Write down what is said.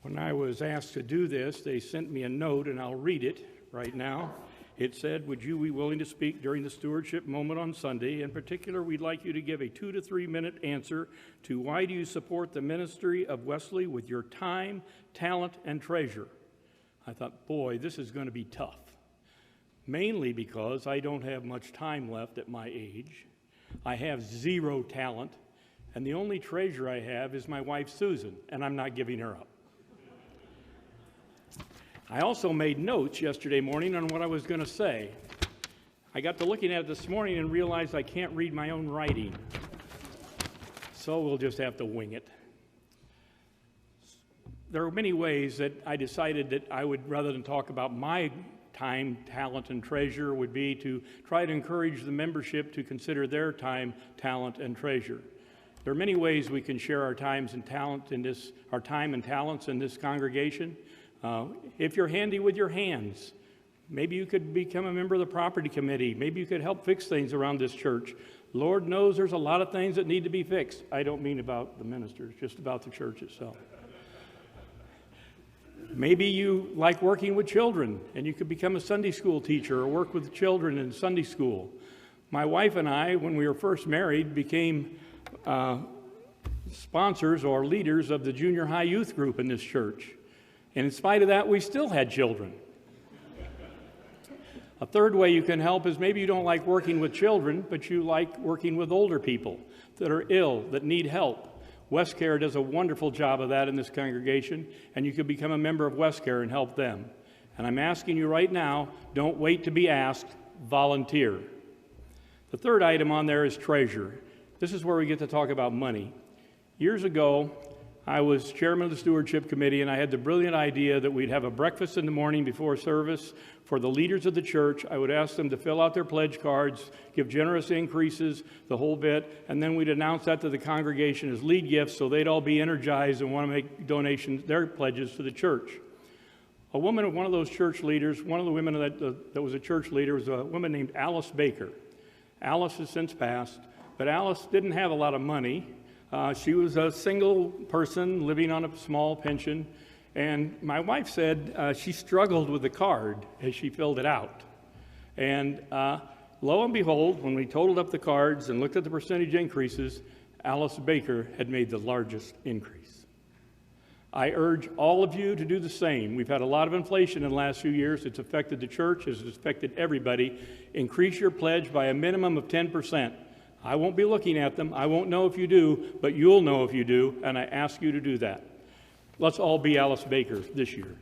When I was asked to do this, they sent me a note, and I'll read it right now. It said, would you be willing to speak during the stewardship moment on Sunday? In particular, we'd like you to give a 2 to 3 minute answer to why do you support the ministry of Wesley with your time, talent, and treasure. I thought, boy, this is going to be tough. Mainly because I don't have much time left at my age. I have 0 talent, and the only treasure I have is my wife, Susan, and I'm not giving her up. I also made notes yesterday morning on what I was going to say. I got to looking at it this morning and realized I can't read my own writing. So we'll just have to wing it. There are many ways that I decided that I would, rather than talk about my time, talent, and treasure, would be to try to encourage the membership to consider their time, talent, and treasure. There are many ways we can share our times and talent in this, our time and talents in this congregation. If you're handy with your hands, maybe you could become a member of the property committee. Maybe you could help fix things around this church. Lord knows there's a lot of things that need to be fixed. I don't mean about the ministers, just about the church itself. Maybe you like working with children, and you could become a Sunday school teacher or work with children in Sunday school. My wife and I, when we were first married, became sponsors or leaders of the junior high youth group in this church. And in spite of that, we still had children. A third way you can help is maybe you don't like working with children, but you like working with older people that are ill, that need help. WestCare does a wonderful job of that in this congregation, and you can become a member of WestCare and help them. And I'm asking you right now, don't wait to be asked, volunteer. The third item on there is treasure. This is where we get to talk about money. Years ago, I was chairman of the Stewardship Committee, and I had the brilliant idea that we'd have a breakfast in the morning before service for the leaders of the church. I would ask them to fill out their pledge cards, give generous increases, the whole bit, and then we'd announce that to the congregation as lead gifts so they'd all be energized and want to make donations, their pledges to the church. A woman, one of those church leaders, one of the women that was a church leader was a woman named Alice Baker. Alice has since passed, but Alice didn't have a lot of money. She was a single person living on a small pension, and my wife said she struggled with the card as she filled it out. And lo and behold, when we totaled up the cards and looked at the percentage increases, Alice Baker had made the largest increase. I urge all of you to do the same. We've had a lot of inflation in the last few years. It's affected the church, it's affected everybody. Increase your pledge by a minimum of 10%. I won't be looking at them. I won't know if you do, but you'll know if you do, and I ask you to do that. Let's all be Alice Baker this year.